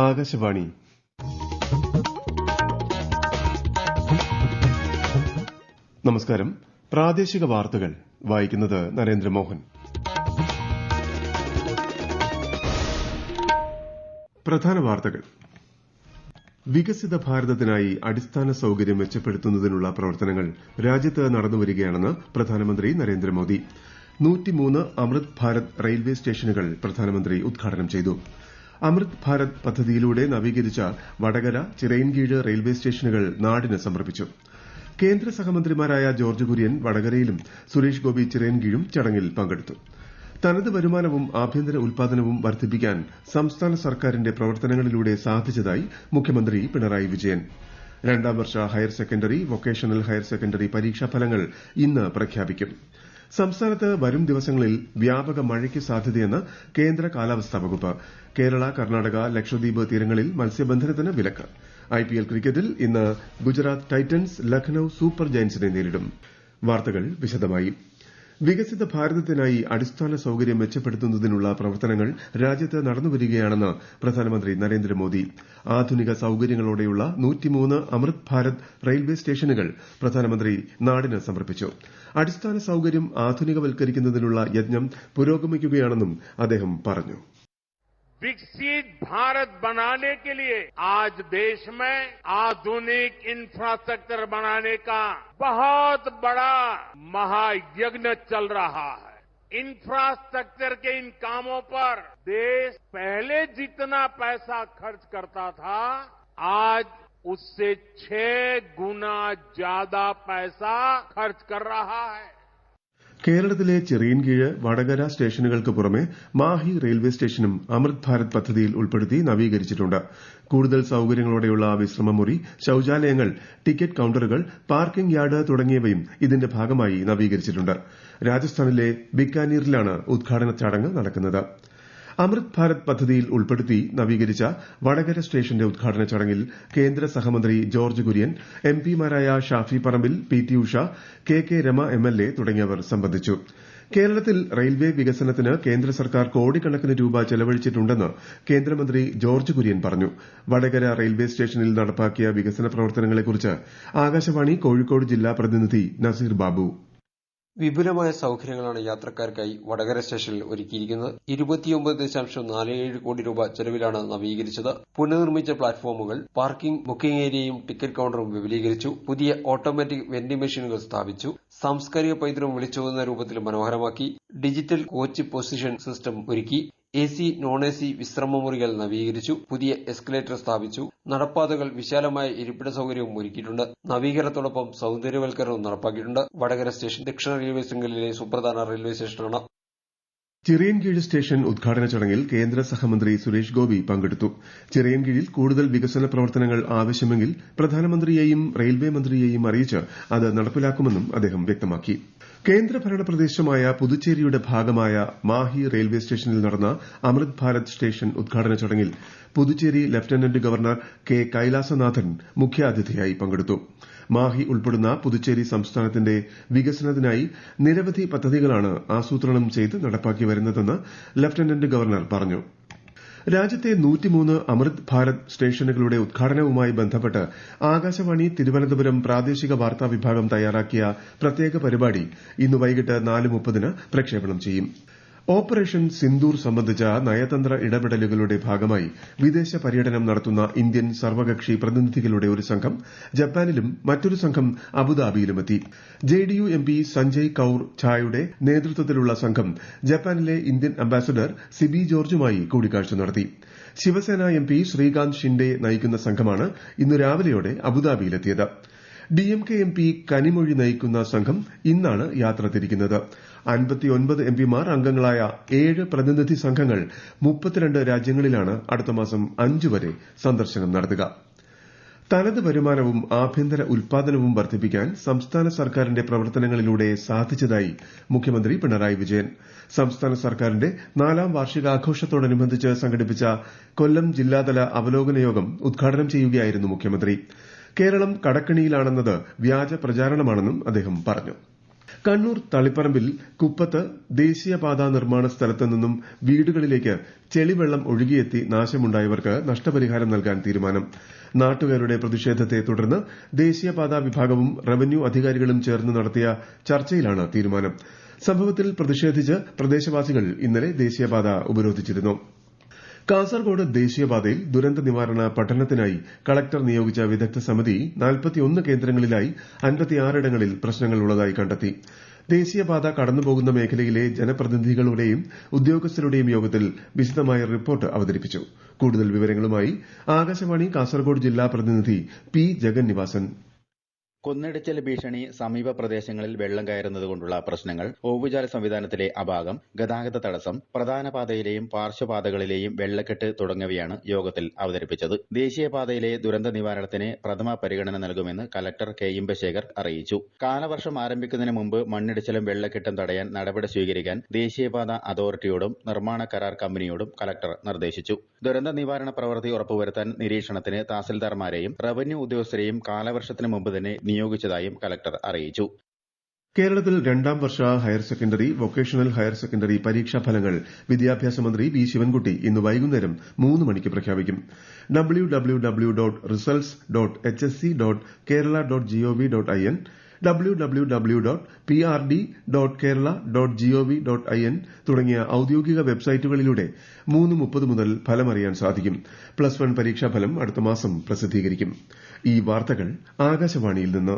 ആകാശവാണി. നമസ്കാരം. പ്രാദേശിക വാർത്തകൾ വായിക്കുന്നത് നരേന്ദ്രമോഹൻ. പ്രധാന വാർത്തകൾ. വികസിത ഭാരതത്തിനായി അടിസ്ഥാന സൌകര്യം മെച്ചപ്പെടുത്തുന്നതിനുള്ള പ്രവർത്തനങ്ങൾ രാജ്യത്ത് നടന്നുവരികയാണെന്ന് പ്രധാനമന്ത്രി നരേന്ദ്രമോദി. 103 അമൃത് ഭാരത് റെയിൽവേ സ്റ്റേഷനുകൾ പ്രധാനമന്ത്രി ഉദ്ഘാടനം ചെയ്തു. അമൃത് ഭാരത് പദ്ധതിയിലൂടെ നവീകരിച്ച വടകര, ചിറയിൻകീഴ് റെയിൽവേ സ്റ്റേഷനുകൾ നാടിന് സമർപ്പിച്ചു. കേന്ദ്ര സഹമന്ത്രിമാരായ ജോർജ് കുര്യൻ വടകരയിലും സുരേഷ് ഗോപി ചിറയിൻകീഴും ചടങ്ങിൽ പങ്കെടുത്തു. തനത് വരുമാനവും ആഭ്യന്തര ഉൽപാദനവും വർദ്ധിപ്പിക്കാൻ സംസ്ഥാന സർക്കാരിന്റെ പ്രവർത്തനങ്ങളിലൂടെ സാധിച്ചതായി മുഖ്യമന്ത്രി പിണറായി വിജയൻ. രണ്ടാം വർഷ higher secondary, vocational higher secondary പരീക്ഷാഫലങ്ങൾ ഇന്ന് പ്രഖ്യാപിക്കും. സംസ്ഥാനത്ത് വരും ദിവസങ്ങളിൽ വ്യാപക മഴയ്ക്ക് സാധ്യതയെന്ന് കേന്ദ്ര കാലാവസ്ഥാ വകുപ്പ്. കേരള, കർണാടക, ലക്ഷദ്വീപ് തീരങ്ങളിൽ മത്സ്യബന്ധനത്തിന് വിലക്ക്. ഐപിഎൽ ക്രിക്കറ്റിൽ ഇന്ന് ഗുജറാത്ത് ടൈറ്റൻസ് ലഖ്നൌ സൂപ്പർ ജയന്റ്സിനെ നേരിടും. വാർത്തകൾ വിശദമായി. വികസിത ഭാരതത്തിനായി അടിസ്ഥാന സൌകര്യം മെച്ചപ്പെടുത്തുന്നതിനുള്ള പ്രവർത്തനങ്ങൾ രാജ്യത്ത് നടന്നുവരികയാണെന്ന് പ്രധാനമന്ത്രി നരേന്ദ്രമോദി. ആധുനിക സൌകര്യങ്ങളോടെയുള്ള 103 അമൃത് ഭാരത് റെയിൽവേ സ്റ്റേഷനുകൾ പ്രധാനമന്ത്രി നാടിന് സമർപ്പിച്ചു. അടിസ്ഥാന സൌകര്യം ആധുനികവൽക്കരിക്കുന്നതിനുള്ള യജ്ഞം പുരോഗമിക്കുകയാണെന്നും അദ്ദേഹം പറഞ്ഞു. विकसित भारत बनाने के लिए आज देश में आधुनिक इंफ्रास्ट्रक्चर बनाने का बहुत बड़ा महायज्ञ चल रहा है. इंफ्रास्ट्रक्चर के इन कामों पर देश पहले जितना पैसा खर्च करता था, आज उससे 6 गुना ज्यादा पैसा खर्च कर रहा है. കേരളത്തിലെ ചിറയിൻകീഴ്, വടകര സ്റ്റേഷനുകൾക്ക് പുറമെ മാഹി റെയിൽവേ സ്റ്റേഷനും അമൃത് ഭാരത് പദ്ധതിയിൽ ഉൾപ്പെടുത്തി നവീകരിച്ചിട്ടുണ്ട്. കൂടുതൽ സൌകര്യങ്ങളോടെയുള്ള വിശ്രമമുറി, ശൌചാലയങ്ങൾ, ടിക്കറ്റ് കൌണ്ടറുകൾ, പാർക്കിംഗ് യാർഡ് തുടങ്ങിയവയും ഇതിന്റെ ഭാഗമായി നവീകരിച്ചിട്ടുണ്ട്. രാജസ്ഥാനിലെ ബിക്കാനീറിലാണ് ഉദ്ഘാടന ചടങ്ങ് നടക്കുന്നത്. അമൃത് ഭാരത് പദ്ധതിയിൽ ഉൾപ്പെടുത്തി നവീകരിച്ച വടകര സ്റ്റേഷന്റെ ഉദ്ഘാടന ചടങ്ങിൽ കേന്ദ്ര സഹമന്ത്രി ജോർജ് കുര്യൻ, എംപിമാരായ ഷാഫി പറമ്പിൽ, പി.ടി. ഉഷ, കെ രമ എംഎൽഎ തുടങ്ങിയവർ സംബന്ധിച്ചു. കേരളത്തിൽ റെയിൽവേ വികസനത്തിന് കേന്ദ്ര സർക്കാർ കോടിക്കണക്കിന് രൂപ ചെലവഴിച്ചിട്ടുണ്ടെന്ന് കേന്ദ്രമന്ത്രി ജോർജ് കുര്യൻ പറഞ്ഞു. വടകര റെയിൽവേ സ്റ്റേഷനിൽ നടപ്പാക്കിയ വികസന പ്രവർത്തനങ്ങളെക്കുറിച്ച് ആകാശവാണി കോഴിക്കോട് ജില്ലാ പ്രതിനിധി നസീർ ബാബു. വിപുലമായ സൌകര്യങ്ങളാണ് യാത്രക്കാർക്കായി വടകര സ്റ്റേഷനിൽ ഒരുക്കിയിരിക്കുന്നത്. 29.47 കോടി രൂപ ചെലവിലാണ് നവീകരിച്ചത്. പുനർനിർമ്മിച്ച പ്ലാറ്റ്ഫോമുകൾ, പാർക്കിംഗ്, ബുക്കിംഗ് ഏരിയയും ടിക്കറ്റ് കൌണ്ടറും വിപുലീകരിച്ചു. പുതിയ ഓട്ടോമാറ്റിക് വെൻഡിംഗ് മെഷീനുകൾ സ്ഥാപിച്ചു. സാംസ്കാരിക പൈതൃകം വിളിച്ചോതുന്ന രൂപത്തിൽ മനോഹരമാക്കി. ഡിജിറ്റൽ കോച്ച് പൊസിഷൻ സിസ്റ്റം ഒരുക്കി. എസി, നോൺ എസി വിശ്രമമുറികൾ നവീകരിച്ചു. പുതിയ എസ്കലേറ്റർ സ്ഥാപിച്ചു. നടപ്പാതകൾ, വിശാലമായ ഇരിപ്പിട സൌകര്യവും ഒരുക്കിയിട്ടുണ്ട്. നവീകരണത്തോടൊപ്പം സൌന്ദര്യവൽക്കരണവും നടപ്പാക്കിയിട്ടുണ്ട്. വടകര സ്റ്റേഷൻ ദക്ഷിണ റെയിൽവേ ശൃംഖലയിലെ സുപ്രധാന റെയിൽവേ സ്റ്റേഷനാണ്. ചിറയിൻകീഴ് സ്റ്റേഷൻ ഉദ്ഘാടന ചടങ്ങിൽ കേന്ദ്ര സഹമന്ത്രി സുരേഷ് ഗോപി പങ്കെടുത്തു. ചിറയിൻകീഴിൽ കൂടുതൽ വികസന പ്രവർത്തനങ്ങൾ ആവശ്യമെങ്കിൽ പ്രധാനമന്ത്രിയെയും റെയിൽവേ മന്ത്രിയെയും അറിയിച്ച് അത് നടപ്പിലാക്കുമെന്നും അദ്ദേഹം വ്യക്തമാക്കി. കേന്ദ്രഭരണ പ്രദേശമായ പുതുച്ചേരിയുടെ ഭാഗമായ മാഹി റെയിൽവേ സ്റ്റേഷനിൽ നടന്ന അമൃത് ഭാരത് സ്റ്റേഷൻ ഉദ്ഘാടന ചടങ്ങിൽ Puducherry lieutenant governor K Kailasanathan മുഖ്യാതിഥിയായി പങ്കെടുത്തു. മാഹി ഉൾപ്പെടുന്ന പുതുച്ചേരി സംസ്ഥാനത്തിന്റെ വികസനത്തിനായി നിരവധി പദ്ധതികളാണ് ആസൂത്രണം ചെയ്ത് നടപ്പാക്കി വരുന്നതെന്ന് ലഫ്റ്റനന്റ് ഗവർണർ പറഞ്ഞു. രാജ്യത്തെ 103 അമൃത് ഭാരത് സ്റ്റേഷനുകളുടെ ഉദ്ഘാടനവുമായി ബന്ധപ്പെട്ട് ആകാശവാണി തിരുവനന്തപുരം പ്രാദേശിക വാർത്താ വിഭാഗം തയ്യാറാക്കിയ പ്രത്യേക പരിപാടി ഇന്ന് വൈകിട്ട് 4:30 പ്രക്ഷേപണം ചെയ്യും. ഓപ്പറേഷൻ സിന്ദൂർ സംബന്ധിച്ച നയതന്ത്ര ഇടപെടലുകളുടെ ഭാഗമായി വിദേശ പര്യടനം നടത്തുന്ന ഇന്ത്യൻ സർവകക്ഷി പ്രതിനിധികളുടെ ഒരു സംഘം ജപ്പാനിലും മറ്റൊരു സംഘം അബുദാബിയിലുമെത്തി. ജെഡിയു എംപി സഞ്ജയ് കൌർ ഝായുടെ നേതൃത്വത്തിലുള്ള സംഘം ജപ്പാനിലെ ഇന്ത്യൻ അംബാസഡർ സിബി ജോർജുമായി കൂടിക്കാഴ്ച നടത്തി. ശിവസേന എംപി ശ്രീകാന്ത് ഷിൻഡെ നയിക്കുന്ന സംഘമാണ് ഇന്ന് രാവിലെയോടെ അബുദാബിയിലെത്തിയത്. ഡിഎംകെ എംപി കനിമൊഴി നയിക്കുന്ന സംഘം ഇന്നാണ് യാത്ര തിരിക്കുന്നത്. 59 എംപിമാർ അംഗങ്ങളായ 7 പ്രതിനിധി സംഘങ്ങൾ 32 രാജ്യങ്ങളിലാണ് അടുത്ത മാസം 5 വരെ സന്ദർശനം നടത്തുക. തനത് വരുമാനവും ആഭ്യന്തര ഉൽപാദനവും വർദ്ധിപ്പിക്കാൻ സംസ്ഥാന സർക്കാരിന്റെ പ്രവർത്തനങ്ങളിലൂടെ സാധിച്ചതായി മുഖ്യമന്ത്രി പിണറായി വിജയൻ. സംസ്ഥാന സർക്കാരിന്റെ 4ാം വാർഷികാഘോഷത്തോടനുബന്ധിച്ച് സംഘടിപ്പിച്ച കൊല്ലം ജില്ലാതല അവലോകന യോഗം ഉദ്ഘാടനം ചെയ്യുകയായിരുന്നു മുഖ്യമന്ത്രി. കേരളം കടക്കെണിയിലാണെന്നത് വ്യാജ പ്രചാരണമാണെന്നും അദ്ദേഹം പറഞ്ഞു. കണ്ണൂർ തളിപ്പറമ്പിൽ കുപ്പത്ത് ദേശീയപാതാ നിർമ്മാണ സ്ഥലത്ത് നിന്നും വീടുകളിലേക്ക് ചെളിവെള്ളം ഒഴുകിയെത്തി നാശമുണ്ടായവർക്ക് നഷ്ടപരിഹാരം നൽകാൻ തീരുമാനം. നാട്ടുകാരുടെ പ്രതിഷേധത്തെ തുടർന്ന് ദേശീയപാതാ വിഭാഗവും റവന്യൂ അധികാരികളും ചേർന്ന് നടത്തിയ ചർച്ചയിലാണ് തീരുമാനം. സംഭവത്തിൽ പ്രതിഷേധിച്ച് പ്രദേശവാസികൾ ഇന്നലെ ദേശീയപാത ഉപരോധിച്ചിരുന്നു. കാസർഗോഡ് ദേശീയപാതയിൽ ദുരന്ത നിവാരണ പഠനത്തിനായി കളക്ടർ നിയോഗിച്ച വിദഗ്ധ സമിതി 41 കേന്ദ്രങ്ങളിലായി 56 ഇടങ്ങളിൽ പ്രശ്നങ്ങൾ ഉള്ളതായി കണ്ടെത്തി. ദേശീയപാത കടന്നുപോകുന്ന മേഖലയിലെ ജനപ്രതിനിധികളുടെയും ഉദ്യോഗസ്ഥരുടെയും യോഗത്തിൽ വിശദമായ റിപ്പോർട്ട് അവതരിപ്പിച്ചു. കൂടുതൽ വിവരങ്ങളുമായി ആകാശവാണി കാസർഗോഡ് ജില്ലാ പ്രതിനിധി പി ജഗന്നിവാസൻ. കുന്നിടിച്ചൽ ഭീഷണി, സമീപ പ്രദേശങ്ങളിൽ വെള്ളം കയറുന്നതുകൊണ്ടുള്ള പ്രശ്നങ്ങൾ, ഓവുചാൽ സംവിധാനത്തിലെ അപാകം, ഗതാഗത തടസ്സം, പ്രധാന പാതയിലെയും പാർശ്വപാതകളിലെയും വെള്ളക്കെട്ട് തുടങ്ങിയവയാണ് യോഗത്തിൽ അവതരിപ്പിച്ചത്. ദേശീയപാതയിലെ ദുരന്ത നിവാരണത്തിന് പ്രഥമ പരിഗണന നൽകുമെന്ന് കലക്ടർ കെ ഇമ്പശേഖർ അറിയിച്ചു. കാലവർഷം ആരംഭിക്കുന്നതിന് മുമ്പ് മണ്ണിടിച്ചിലും വെള്ളക്കെട്ടും തടയാൻ നടപടി സ്വീകരിക്കാൻ ദേശീയപാത അതോറിറ്റിയോടും നിർമ്മാണ കരാർ കമ്പനിയോടും കലക്ടർ നിർദ്ദേശിച്ചു. ദുരന്ത നിവാരണ പ്രവൃത്തി ഉറപ്പുവരുത്താൻ നിരീക്ഷണത്തിന് തഹസിൽദാർമാരെയും റവന്യൂ ഉദ്യോഗസ്ഥരെയും കാലവർഷത്തിന് മുമ്പ് തന്നെ നിയോഗിച്ചതായും കലക്ടർ അറിയിച്ചു. കേരളത്തിൽ 2ാം വർഷ higher secondary, vocational higher secondary പരീക്ഷാ ഫലങ്ങൾ വിദ്യാഭ്യാസ മന്ത്രി വി ശിവൻകുട്ടി ഇന്ന് വൈകുന്നേരം 3 മണിക്ക് പ്രഖ്യാപിക്കും. www.results.hsc.kerala.gov.in, www.prd.kerala.gov.in തുടങ്ങിയ ഔദ്യോഗിക വെബ്സൈറ്റുകളിലൂടെ 3:30 മുതൽ ഫലമറിയാൻ സാധിക്കും. പ്ലസ് 1 പരീക്ഷാഫലം അടുത്ത മാസം പ്രസിദ്ധീകരിക്കും. ഈ വാർത്തകൾ ആകാശവാണിയിൽ നിന്ന്.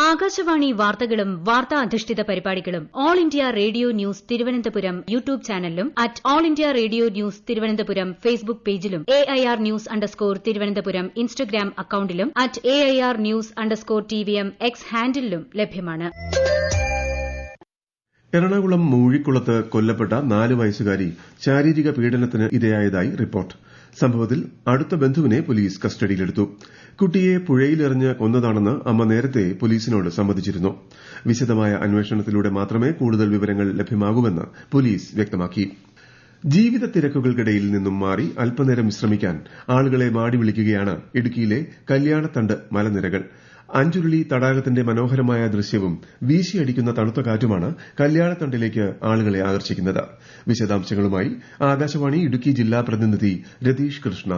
ആകാശവാണി വാർത്തകളും വാർത്താ അധിഷ്ഠിത പരിപാടികളും All India Radio News Thiruvananthapuram YouTube ചാനലിലും All India Radio News Thiruvananthapuram Facebook പേജിലും AIR News _ ഇൻസ്റ്റഗ്രാം അക്കൌണ്ടിലും AIR News _ TVM X ഹാൻഡിലും ലഭ്യമാണ്. എറണാകുളം മൂഴിക്കുളത്ത് കൊല്ലപ്പെട്ട 4 വയസ്സുകാരി ശാരീരിക പീഡനത്തിന് ഇരയായതായി റിപ്പോർട്ട്. സംഭവത്തിൽ അടുത്ത ബന്ധുവിനെ പോലീസ് കസ്റ്റഡിയിലെടുത്തു. കുട്ടിയെ പുഴയിലെറിഞ്ഞ് കൊന്നതാണെന്ന് അമ്മ നേരത്തെ പോലീസിനോട് സമ്മതിച്ചിരുന്നു. വിശദമായ അന്വേഷണത്തിലൂടെ മാത്രമേ കൂടുതൽ വിവരങ്ങൾ ലഭ്യമാകൂവെന്ന് പോലീസ് വ്യക്തമാക്കി. ജീവിത തിരക്കുകൾക്കിടയിൽ നിന്നും മാറി അല്പനേരം വിശ്രമിക്കാൻ ആളുകളെ മാടി വിളിക്കുകയാണ് ഇടുക്കിയിലെ കല്യാണത്തണ്ട് മലനിരകൾ. അഞ്ചുരുളി തടാകത്തിന്റെ മനോഹരമായ ദൃശ്യവും വീശിയടിക്കുന്ന തണുത്ത കാറ്റുമാണ് കല്യാണത്തണ്ടിലേക്ക് ആളുകളെ ആകർഷിക്കുന്നത്. വിശദാംശങ്ങളുമായി ആകാശവാണി ഇടുക്കി ജില്ലാ പ്രതിനിധി രതീഷ് കൃഷ്ണ.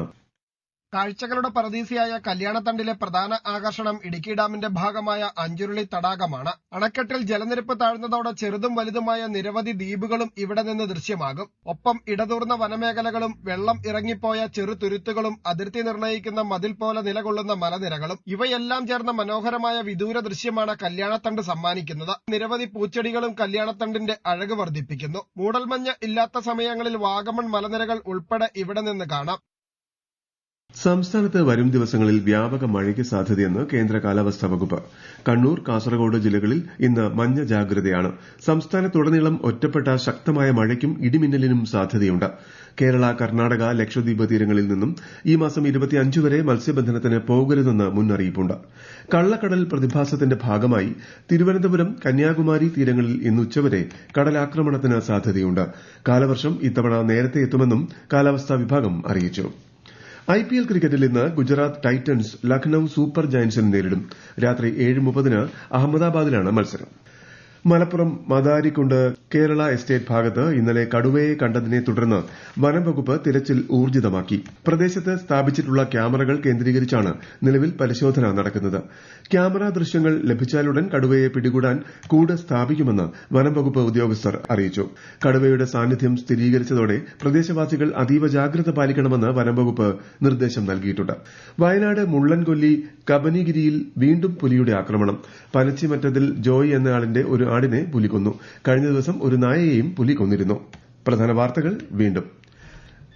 കാഴ്ചകളുടെ പരദീസയായ കല്യാണത്തണ്ടിലെ പ്രധാന ആകർഷണം ഇടുക്കി ഡാമിന്റെ ഭാഗമായ അഞ്ചുരുളി തടാകമാണ്. അണക്കെട്ടിൽ ജലനിരപ്പ് താഴ്ന്നതോടെ ചെറുതും വലുതുമായ നിരവധി ദ്വീപുകളും ഇവിടെ നിന്ന് ദൃശ്യമാകും. ഒപ്പം ഇടതൂർന്ന വനമേഖലകളും വെള്ളം ഇറങ്ങിപ്പോയ ചെറുതുരുത്തുകളും അതിർത്തി നിർണ്ണയിക്കുന്ന മതിൽ പോലെ നിലകൊള്ളുന്ന മലനിരകളും ഇവയെല്ലാം ചേർന്ന മനോഹരമായ വിദൂര ദൃശ്യമാണ് കല്യാണത്തണ്ട് സമ്മാനിക്കുന്നത്. നിരവധി പൂച്ചെടികളും കല്യാണത്തണ്ടിന്റെ അഴക് വർദ്ധിപ്പിക്കുന്നു. മൂടൽമഞ്ഞ് ഇല്ലാത്ത സമയങ്ങളിൽ വാഗമൺ മലനിരകൾ ഉൾപ്പെടെ ഇവിടെ നിന്ന് കാണാം. സംസ്ഥാനത്ത് വരും ദിവസങ്ങളിൽ വ്യാപക മഴയ്ക്ക് സാധ്യതയെന്ന് കേന്ദ്ര കാലാവസ്ഥാ വകുപ്പ്. കണ്ണൂർ, കാസർഗോഡ് ജില്ലകളിൽ ഇന്ന് മഞ്ഞ ജാഗ്രതയാണ്. സംസ്ഥാനത്തുടനീളം ഒറ്റപ്പെട്ട ശക്തമായ മഴയ്ക്കും ഇടിമിന്നലിനും സാധ്യതയുണ്ട്. കേരള, കർണാടക, ലക്ഷദ്വീപ് തീരങ്ങളിൽ നിന്നും ഈ മാസം 25 വരെ മത്സ്യബന്ധനത്തിന് പോകരുതെന്ന് മുന്നറിയിപ്പുണ്ട്. കള്ളക്കടൽ പ്രതിഭാസത്തിന്റെ ഭാഗമായി തിരുവനന്തപുരം, കന്യാകുമാരി തീരങ്ങളിൽ ഇന്ന് ഉച്ചവരെ കടലാക്രമണത്തിന് സാധ്യതയുണ്ട്. കാലവർഷം ഇത്തവണ നേരത്തെ എത്തുമെന്നും കാലാവസ്ഥാ വിഭാഗം അറിയിച്ചു. IPL ക്രിക്കറ്റിൽ ഇന്ന് ഗുജറാത്ത് ടൈറ്റൻസ് ലക്നൌ സൂപ്പർ ജയന്റ്സിനെ നേരിടും. രാത്രി 7:30 അഹമ്മദാബാദിലാണ് മത്സരം. മലപ്പുറം മദാരിക്കുണ്ട് കേരള എസ്റ്റേറ്റ് ഭാഗത്ത് ഇന്നലെ കടുവയെ കണ്ടതിനെ തുടർന്ന് വനം വകുപ്പ് തിരച്ചിൽ ഊർജിതമാക്കി. പ്രദേശത്ത് സ്ഥാപിച്ചിട്ടുള്ള ക്യാമറകൾ കേന്ദ്രീകരിച്ചാണ് നിലവിൽ പരിശോധന നടക്കുന്നത്. ക്യാമറ ദൃശ്യങ്ങൾ ലഭിച്ചാലുടൻ കടുവയെ പിടികൂടാൻ കൂട് സ്ഥാപിക്കുമെന്ന് വനം വകുപ്പ് ഉദ്യോഗസ്ഥർ അറിയിച്ചു. കടുവയുടെ സാന്നിധ്യം സ്ഥിരീകരിച്ചതോടെ പ്രദേശവാസികൾ അതീവ ജാഗ്രത പാലിക്കണമെന്ന് വനം വകുപ്പ് നിർദ്ദേശം നൽകിയിട്ടുണ്ട്. വയനാട് മുള്ളൻകൊല്ലി കബനിഗിരിയിൽ വീണ്ടും പുലിയുടെ ആക്രമണം. പനച്ചിമറ്റത്തിൽ ജോയ് എന്നയാളിന്റെ ഒരു ആടിനെ പുലി കൊന്നു. കഴിഞ്ഞ ദിവസം ഒരു നായയെയും പുലി കൊന്നിരുന്നു. പ്രധാന വാർത്തകൾ വീണ്ടും.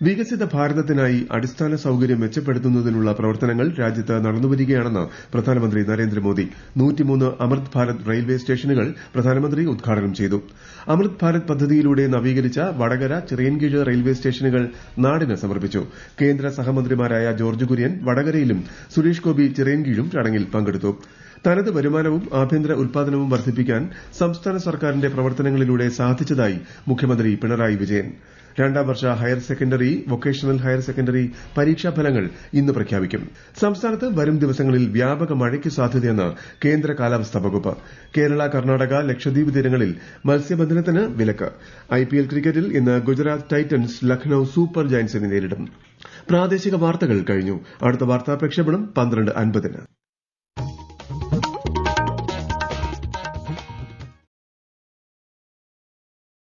വികസിത ഭാരതത്തിനായി അടിസ്ഥാന സൌകര്യം മെച്ചപ്പെടുത്തുന്നതിനുള്ള പ്രവർത്തനങ്ങൾ രാജ്യത്ത് നടന്നുവരികയാണെന്ന് പ്രധാനമന്ത്രി നരേന്ദ്രമോദി. 103 അമൃത് ഭാരത് റെയിൽവേ സ്റ്റേഷനുകൾ പ്രധാനമന്ത്രി ഉദ്ഘാടനം ചെയ്തു. അമൃത് ഭാരത് പദ്ധതിയിലൂടെ നവീകരിച്ച വടകര, ചിറയൻകീഴ് റെയിൽവേ സ്റ്റേഷനുകൾ നാടിന് സമർപ്പിച്ചു. കേന്ദ്ര സഹമന്ത്രിമാരായ ജോർജ് കുര്യൻ വടകരയിലും സുരേഷ് ഗോപി ചിറയൻകീഴും ചടങ്ങിൽ പങ്കെടുത്തു. തനത് വരുമാനവും ആഭ്യന്തര ഉൽപാദനവും വർദ്ധിപ്പിക്കാൻ സംസ്ഥാന സർക്കാരിന്റെ പ്രവർത്തനങ്ങളിലൂടെ സാധിച്ചതായി മുഖ്യമന്ത്രി പിണറായി വിജയൻ. രണ്ടാം വർഷ higher secondary vocational higher secondary പരീക്ഷാ ഫലങ്ങൾ ഇന്ന് പ്രഖ്യാപിക്കും. സംസ്ഥാനത്ത് വരും ദിവസങ്ങളിൽ വ്യാപക മഴയ്ക്ക് സാധ്യതയെന്ന് കേന്ദ്ര കാലാവസ്ഥാ വകുപ്പ്. കേരള, കർണാടക, ലക്ഷദ്വീപ് തീരങ്ങളിൽ മത്സ്യബന്ധനത്തിന് വിലക്ക്. IPL ക്രിക്കറ്റിൽ ഇന്ന് ഗുജറാത്ത് ടൈറ്റൻസ് ലക്നൌ സൂപ്പർ ജയന്റ്സിനെ നേരിടും. പ്രാദേശിക വാർത്തകൾ കഴിഞ്ഞു. അടുത്ത വാർത്താ പ്രക്ഷേപണം 12:50-ന്.